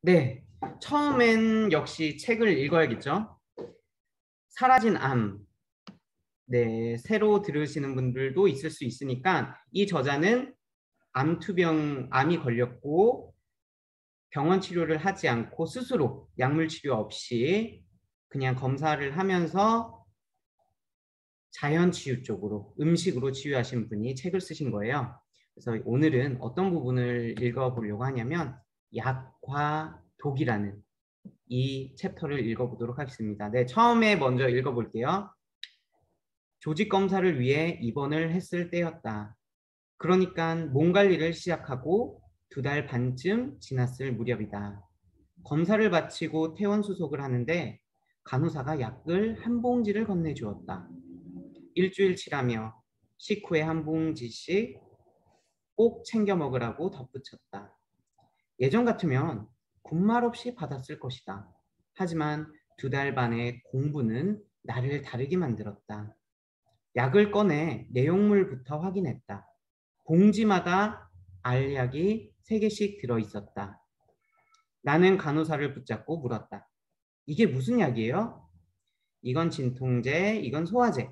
네, 처음엔 역시 책을 읽어야겠죠. 사라진 암. 네, 새로 들으시는 분들도 있을 수 있으니까 이 저자는 암이 걸렸고 병원 치료를 하지 않고 스스로 약물 치료 없이 그냥 검사를 하면서 자연 치유 쪽으로 음식으로 치유하신 분이 책을 쓰신 거예요. 그래서 오늘은 어떤 부분을 읽어보려고 하냐면 약과 독이라는 이 챕터를 읽어보도록 하겠습니다. 네, 처음에 먼저 읽어볼게요. 조직 검사를 위해 입원을 했을 때였다. 그러니까 몸 관리를 시작하고 2달 반쯤 지났을 무렵이다. 검사를 마치고 퇴원 수속을 하는데 간호사가 약을 한 봉지를 건네주었다. 일주일치라며 식후에 한 봉지씩 꼭 챙겨 먹으라고 덧붙였다. 예전 같으면 군말 없이 받았을 것이다. 하지만 2달 반의 공부는 나를 다르게 만들었다. 약을 꺼내 내용물부터 확인했다. 봉지마다 알약이 3개씩 들어있었다. 나는 간호사를 붙잡고 물었다. 이게 무슨 약이에요? 이건 진통제, 이건 소화제,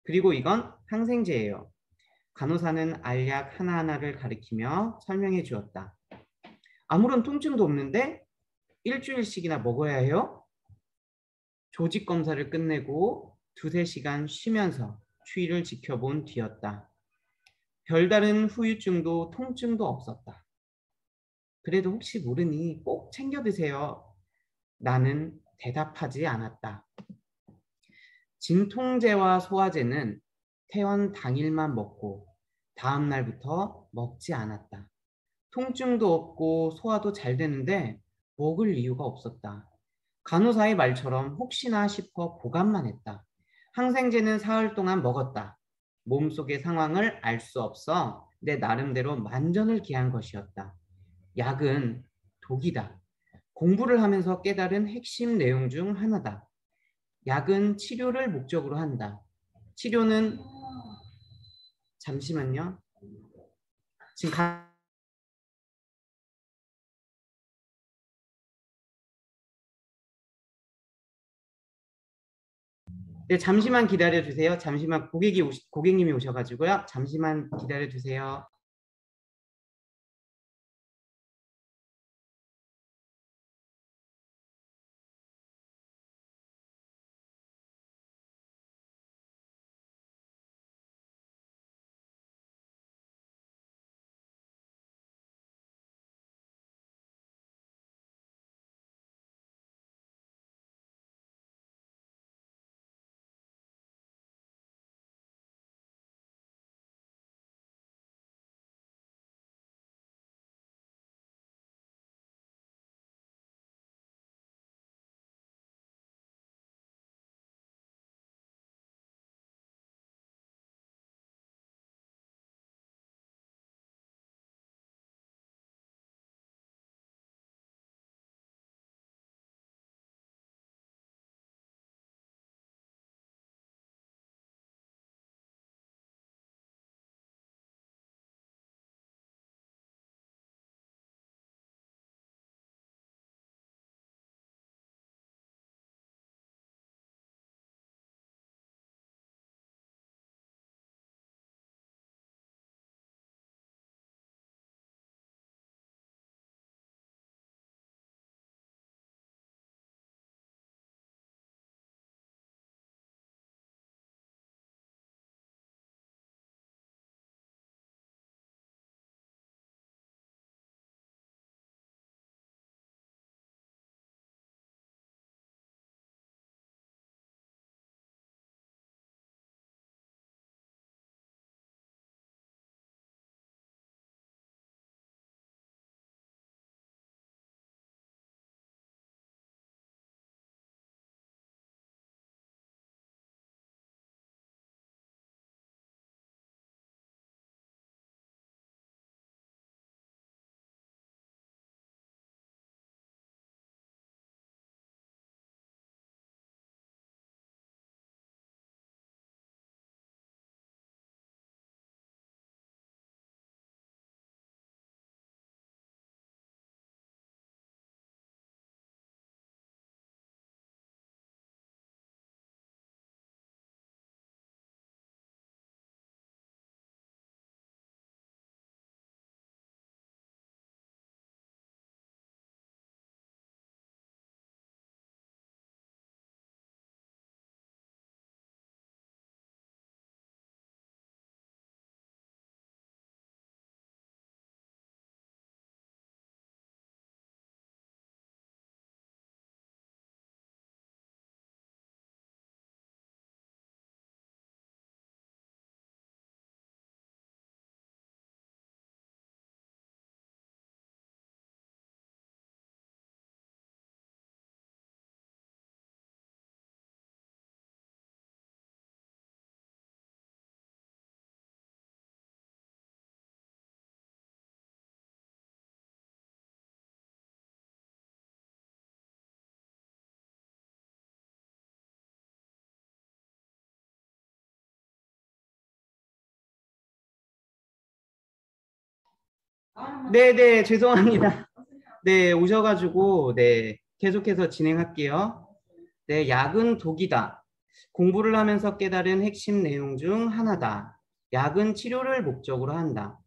그리고 이건 항생제예요. 간호사는 알약 하나하나를 가리키며 설명해 주었다. 아무런 통증도 없는데 일주일씩이나 먹어야 해요? 조직 검사를 끝내고 2~3시간 쉬면서 추위를 지켜본 뒤였다. 별다른 후유증도 통증도 없었다. 그래도 혹시 모르니 꼭 챙겨 드세요. 나는 대답하지 않았다. 진통제와 소화제는 퇴원 당일만 먹고 다음 날부터 먹지 않았다. 통증도 없고 소화도 잘 되는데 먹을 이유가 없었다. 간호사의 말처럼 혹시나 싶어 보관만 했다. 항생제는 사흘 동안 먹었다. 몸속의 상황을 알 수 없어 내 나름대로 만전을 기한 것이었다. 약은 독이다. 공부를 하면서 깨달은 핵심 내용 중 하나다. 약은 치료를 목적으로 한다. 치료는 잠시만요. 지금 네, 잠시만 기다려 주세요. 잠시만 고객님이 오셔가지고요. 잠시만 기다려 주세요. 네네, 죄송합니다. 네, 오셔가지고, 네, 계속해서 진행할게요. 네, 약은 독이다. 공부를 하면서 깨달은 핵심 내용 중 하나다. 약은 치료를 목적으로 한다.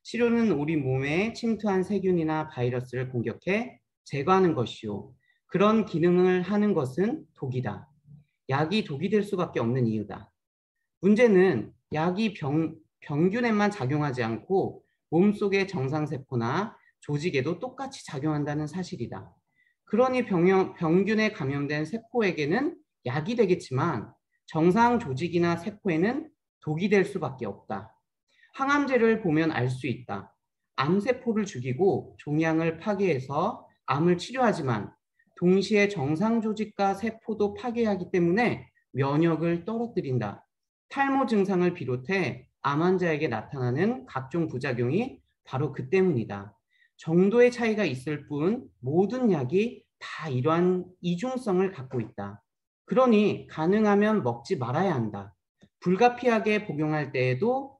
치료는 우리 몸에 침투한 세균이나 바이러스를 공격해 제거하는 것이요. 그런 기능을 하는 것은 독이다. 약이 독이 될 수밖에 없는 이유다. 문제는 약이 병균에만 작용하지 않고 몸속의 정상세포나 조직에도 똑같이 작용한다는 사실이다. 그러니 병균에 감염된 세포에게는 약이 되겠지만 정상 조직이나 세포에는 독이 될 수밖에 없다. 항암제를 보면 알 수 있다. 암세포를 죽이고 종양을 파괴해서 암을 치료하지만 동시에 정상 조직과 세포도 파괴하기 때문에 면역을 떨어뜨린다. 탈모 증상을 비롯해 암 환자에게 나타나는 각종 부작용이 바로 그 때문이다. 정도의 차이가 있을 뿐 모든 약이 다 이러한 이중성을 갖고 있다. 그러니 가능하면 먹지 말아야 한다. 불가피하게 복용할 때에도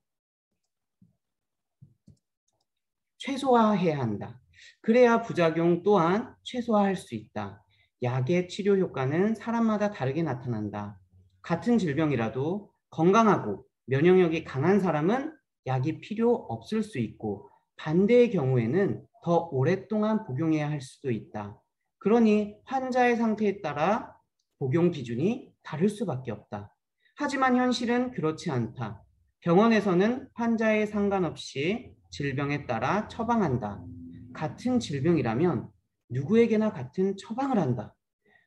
최소화해야 한다. 그래야 부작용 또한 최소화할 수 있다. 약의 치료 효과는 사람마다 다르게 나타난다. 같은 질병이라도 건강하고 면역력이 강한 사람은 약이 필요 없을 수 있고 반대의 경우에는 더 오랫동안 복용해야 할 수도 있다. 그러니 환자의 상태에 따라 복용 기준이 다를 수밖에 없다. 하지만 현실은 그렇지 않다. 병원에서는 환자에 상관없이 질병에 따라 처방한다. 같은 질병이라면 누구에게나 같은 처방을 한다.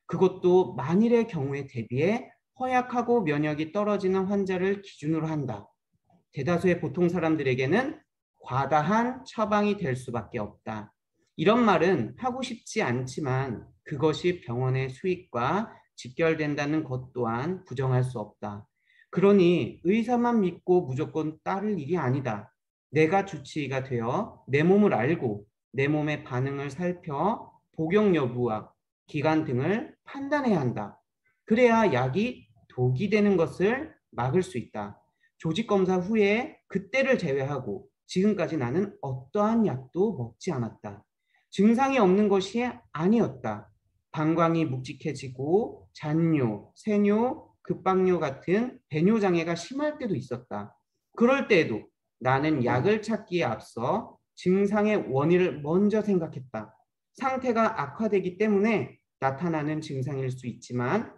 그것도 만일의 경우에 대비해 허약하고 면역이 떨어지는 환자를 기준으로 한다. 대다수의 보통 사람들에게는 과다한 처방이 될 수밖에 없다. 이런 말은 하고 싶지 않지만 그것이 병원의 수익과 직결된다는 것 또한 부정할 수 없다. 그러니 의사만 믿고 무조건 따를 일이 아니다. 내가 주치의가 되어 내 몸을 알고 내 몸의 반응을 살펴 복용 여부와 기간 등을 판단해야 한다. 그래야 약이 독이 되는 것을 막을 수 있다. 조직 검사 후에 그때를 제외하고 지금까지 나는 어떠한 약도 먹지 않았다. 증상이 없는 것이 아니었다. 방광이 묵직해지고 잔뇨, 세뇨, 급박뇨 같은 배뇨 장애가 심할 때도 있었다. 그럴 때에도 나는 약을 찾기에 앞서 증상의 원인을 먼저 생각했다. 상태가 악화되기 때문에 나타나는 증상일 수 있지만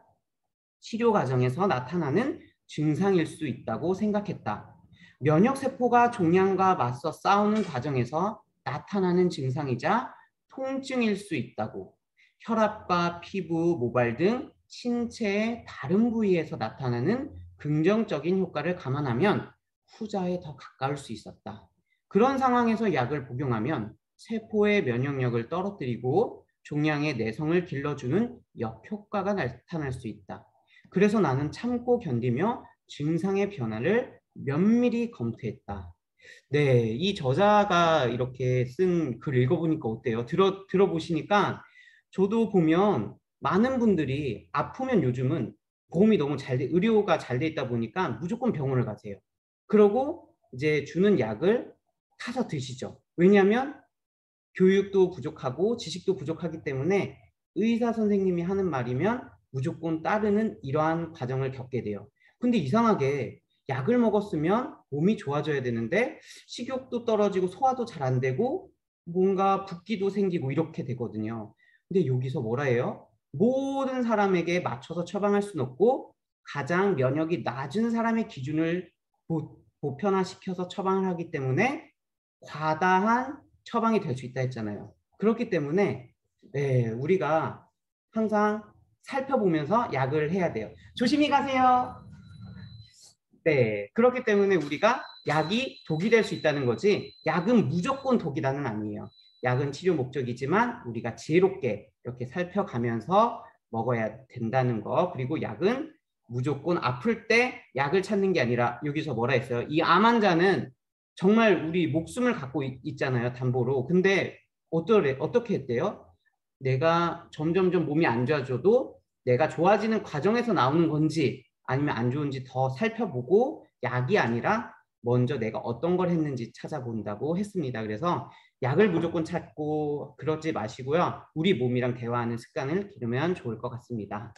치료 과정에서 나타나는 증상일 수 있다고 생각했다. 면역세포가 종양과 맞서 싸우는 과정에서 나타나는 증상이자 통증일 수 있다고. 혈압과 피부, 모발 등 신체의 다른 부위에서 나타나는 긍정적인 효과를 감안하면 후자에 더 가까울 수 있었다. 그런 상황에서 약을 복용하면 세포의 면역력을 떨어뜨리고 종양의 내성을 길러주는 역효과가 나타날 수 있다. 그래서 나는 참고 견디며 증상의 변화를 면밀히 검토했다. 네, 이 저자가 이렇게 쓴 글 읽어보니까 어때요? 들어보시니까 저도 보면 많은 분들이 아프면 요즘은 보험이 너무 의료가 잘 돼 있다 보니까 무조건 병원을 가세요. 그러고 이제 주는 약을 타서 드시죠. 왜냐하면 교육도 부족하고 지식도 부족하기 때문에 의사 선생님이 하는 말이면 무조건 따르는 이러한 과정을 겪게 돼요. 근데 이상하게 약을 먹었으면 몸이 좋아져야 되는데 식욕도 떨어지고 소화도 잘 안 되고 뭔가 붓기도 생기고 이렇게 되거든요. 근데 여기서 뭐라 해요? 모든 사람에게 맞춰서 처방할 수는 없고 가장 면역이 낮은 사람의 기준을 보편화시켜서 처방을 하기 때문에 과다한 처방이 될 수 있다 했잖아요. 그렇기 때문에 네, 우리가 항상 살펴보면서 약을 해야 돼요. 조심히 가세요. 네, 그렇기 때문에 우리가 약이 독이 될 수 있다는 거지 약은 무조건 독이다는 아니에요. 약은 치료 목적이지만 우리가 지혜롭게 이렇게 살펴가면서 먹어야 된다는 거. 그리고 약은 무조건 아플 때 약을 찾는 게 아니라 여기서 뭐라 했어요? 이 암 환자는 정말 우리 목숨을 갖고 있잖아요, 담보로. 근데 어떻게 했대요? 내가 점점점 몸이 안 좋아져도 내가 좋아지는 과정에서 나오는 건지 아니면 안 좋은지 더 살펴보고 약이 아니라 먼저 내가 어떤 걸 했는지 찾아본다고 했습니다. 그래서 약을 무조건 찾고 그러지 마시고요. 우리 몸이랑 대화하는 습관을 기르면 좋을 것 같습니다.